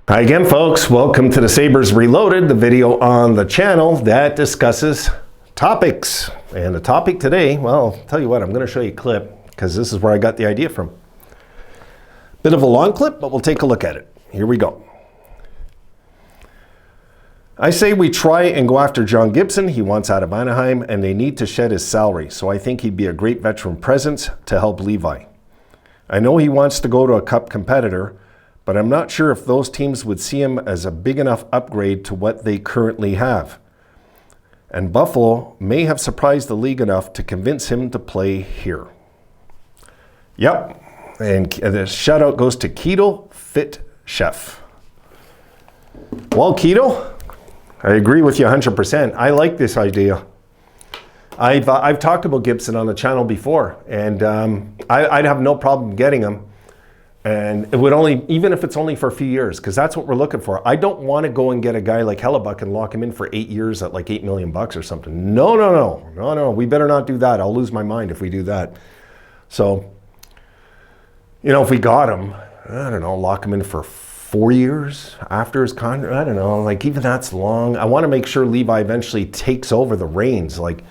Hi again, folks. Welcome to the Sabres Reloaded, the video on the channel that discusses topics. And the topic today, well, I'll tell you what, I'm going to show you a clip because this is where I got the idea from. Bit of a long clip, but we'll take a look at it. Here we go. I say we try and go after John Gibson. He wants out of Anaheim, and they need to shed his salary. So I think he'd be a great veteran presence to help Levi. I know he wants to go to a cup competitor, but I'm not sure if those teams would see him as a big enough upgrade to what they currently have. And Buffalo may have surprised the league enough to convince him to play here. Yep, and the shout out goes to Keto Fit Chef. Well, Keto, I agree with you 100%. I like this idea. I've talked about Gibson on the channel before, and I'd have no problem getting him. And it would only, even if it's only for a few years, because that's what we're looking for. I don't want to go and get a guy like Hellebuck and lock him in for 8 years at like $8 million or something. No. We better not do that. I'll lose my mind if we do that. So, you know, if we got him, I don't know, lock him in for 4 years after his contract. I don't know, like even that's long. I want to make sure Levi eventually takes over the reins, like,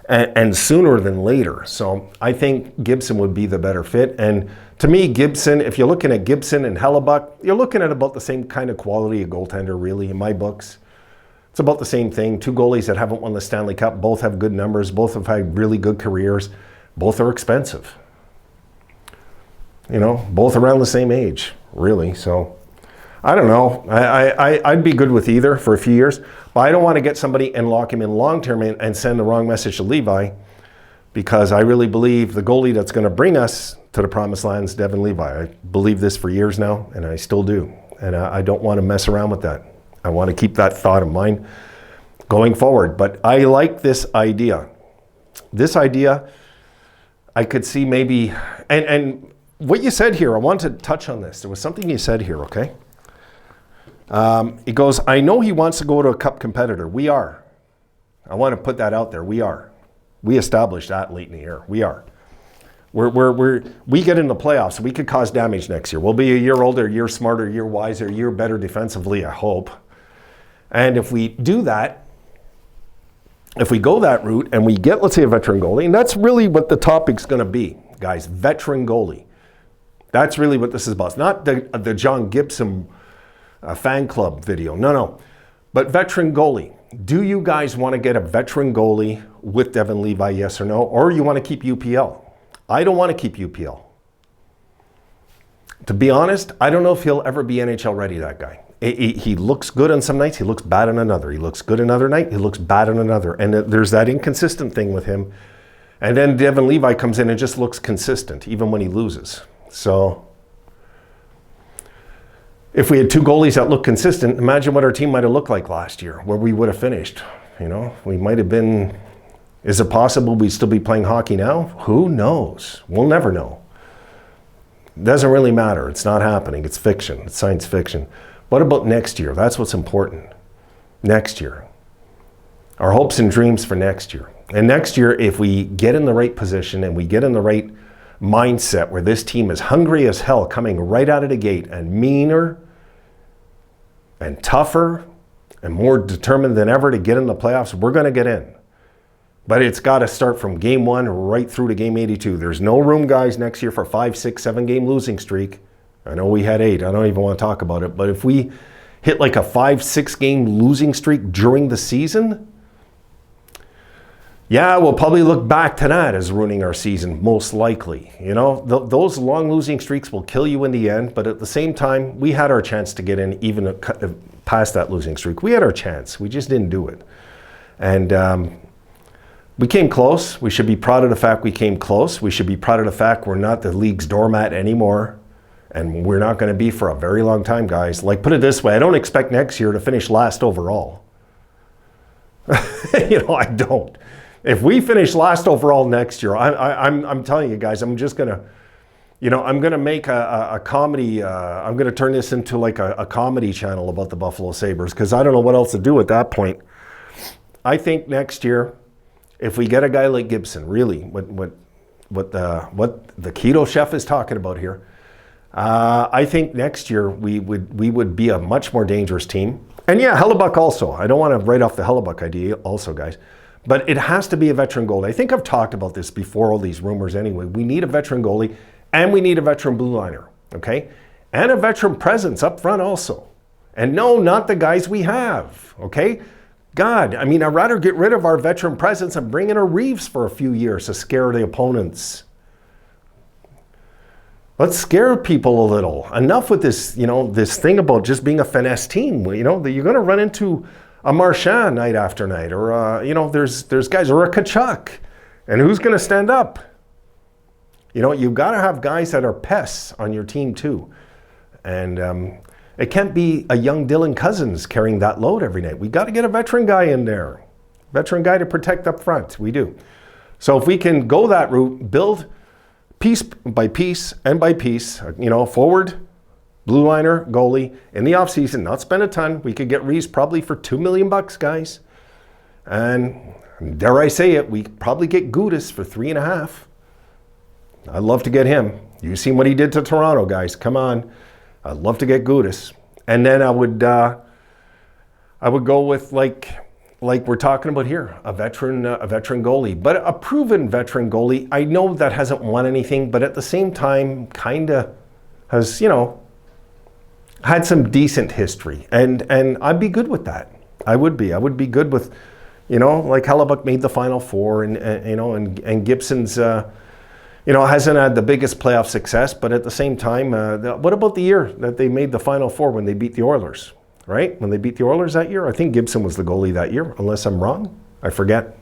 and sooner than later. So I think Gibson would be the better fit. And to me, Gibson, if you're looking at Gibson and Hellebuck, you're looking at about the same kind of quality of goaltender, really, in my books. It's about the same thing. Two goalies that haven't won the Stanley Cup, both have good numbers, both have had really good careers, both are expensive. You know, both around the same age, really. So I don't know. I'd be good with either for a few years, but I don't want to get somebody and lock him in long-term and send the wrong message to Levi, because I really believe the goalie that's going to bring us to the promised land is Devin Levi. I believe this for years now, and I still do. And I don't want to mess around with that. I want to keep that thought in mind going forward. But I like this idea. This idea, I could see maybe, and what you said here, I want to touch on this. There was something you said here, okay? It goes, I know he wants to go to a cup competitor. We are. I want to put that out there. We are. We established that late in the year. We are. We get in the playoffs. We could cause damage next year. We'll be a year older, a year smarter, a year wiser, a year better defensively, I hope. And if we do that, if we go that route and we get, let's say, a veteran goalie, and that's really what the topic's going to be, guys, veteran goalie. That's really what this is about. It's not the John Gibson fan club video. No. But veteran goalie. Do you guys want to get a veteran goalie with Devin Levi, yes or no? Or you want to keep UPL? I don't want to keep UPL. To be honest, I don't know if he'll ever be NHL ready, that guy. He looks good on some nights, he looks bad on another. He looks good another night, he looks bad on another. And there's that inconsistent thing with him. And then Devin Levi comes in and just looks consistent, even when he loses. So if we had two goalies that look consistent, imagine what our team might have looked like last year, where we would have finished. You know, we might have been, is it possible we'd still be playing hockey now? Who knows? We'll never know. It doesn't really matter. It's not happening. It's fiction. It's science fiction. What about next year? That's what's important. Next year. Our hopes and dreams for next year. And next year, if we get in the right position and we get in the right mindset where this team is hungry as hell coming right out of the gate and meaner and tougher and more determined than ever to get in the playoffs, we're going to get in. But it's got to start from game 1 right through to game 82. There's no room, guys, next year for 5, 6, 7 game losing streak. I know we had 8. I don't even want to talk about it. But if we hit like a 5, 6 game losing streak during the season, yeah, we'll probably look back to that as ruining our season, most likely. You know, those long losing streaks will kill you in the end. But at the same time, we had our chance to get in even past that losing streak. We had our chance. We just didn't do it. And we came close. We should be proud of the fact we came close. We should be proud of the fact we're not the league's doormat anymore. And we're not going to be for a very long time, guys. Like, put it this way, I don't expect next year to finish last overall. You know, I don't. If we finish last overall next year, I'm telling you guys, I'm just going to, you know, I'm going to make a comedy, I'm going to turn this into like a comedy channel about the Buffalo Sabres, because I don't know what else to do at that point. I think next year, if we get a guy like Gibson, really, what the Keto Chef is talking about here, I think next year we would be a much more dangerous team. And yeah, Hellebuck also. I don't want to write off the Hellebuck idea also, guys. But it has to be a veteran goalie. I think I've talked about this before, all these rumors anyway. We need a veteran goalie, and we need a veteran blue liner, okay? And a veteran presence up front also. And no, not the guys we have, okay? God, I mean, I'd rather get rid of our veteran presence and bring in a Reeves for a few years to scare the opponents. Let's scare people a little. Enough with this, this thing about just being a finesse team. That you're going to run into a Marchand night after night, or there's guys, or a Kachuk, and who's going to stand up? You've got to have guys that are pests on your team too, and it can't be a young Dylan Cousins carrying that load every night. We got to get a veteran guy in there, veteran guy to protect up front. We do. So if we can go that route, build piece by piece and by piece, forward, blue liner, goalie, in the offseason, not spend a ton. We could get Reeves probably for $2 million, guys. And dare I say it, we probably get Gudas for 3.5. I'd love to get him. You've seen what he did to Toronto, guys. Come on. I'd love to get Gudas. And then I would go with like we're talking about here, a veteran goalie, but a proven veteran goalie. I know that hasn't won anything, but at the same time, kind of has, had some decent history, and I'd be good with that. I would be good with, like Hellebuck made the Final Four, and Gibson's, hasn't had the biggest playoff success, but at the same time, what about the year that they made the Final Four when they beat the Oilers? Right? When they beat the Oilers that year? I think Gibson was the goalie that year, unless I'm wrong. I forget.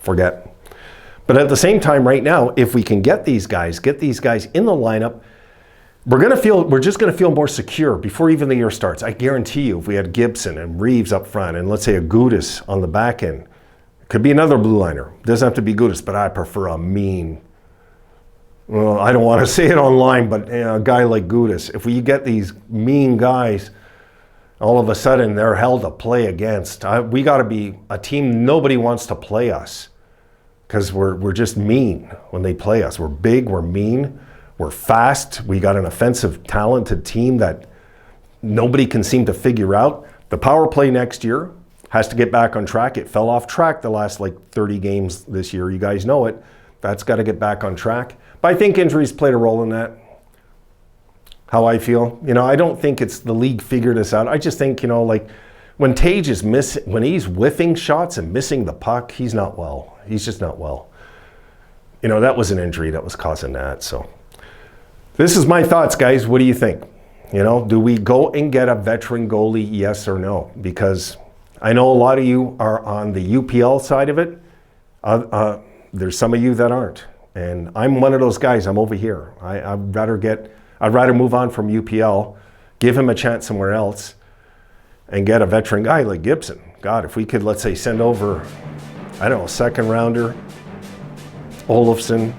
But at the same time, right now, if we can get these guys in the lineup, we're just going to feel more secure before even the year starts. I guarantee you, if we had Gibson and Reeves up front, and let's say a Gudas on the back end, it could be another blue liner. It doesn't have to be Gudas, but I prefer a mean, well, I don't want to say it online, but a guy like Gudas. If we get these mean guys, all of a sudden they're hell to play against. We got to be a team nobody wants to play us, because we're just mean when they play us. We're big, we're mean, we're fast. We got an offensive, talented team that nobody can seem to figure out. The power play next year has to get back on track. It fell off track the last 30 games this year. You guys know it. That's got to get back on track. But I think injuries played a role in that. How I feel. I don't think it's the league figured this out. I just think, when Tage is when he's whiffing shots and missing the puck, he's not well. He's just not well. That was an injury that was causing that. So this is my thoughts, guys. What do you think? Do we go and get a veteran goalie, yes or no? Because I know a lot of you are on the UPL side of it. There's some of you that aren't. And I'm one of those guys. I'm over here. I'd rather move on from UPL, give him a chance somewhere else, and get a veteran guy like Gibson. God, if we could, let's say, send over, I don't know, second rounder, Olofsson,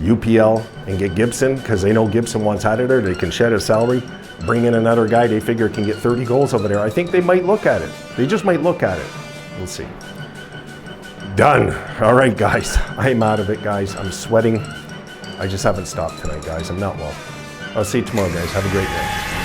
UPL, and get Gibson, because they know Gibson wants out of there. They can shed his salary, bring in another guy they figure can get 30 goals over there. I think they might look at it. They just might look at it. We'll see. Done. All right, guys. I'm out of it, guys. I'm sweating. I just haven't stopped tonight, guys. I'm not well. I'll see you tomorrow, guys. Have a great day.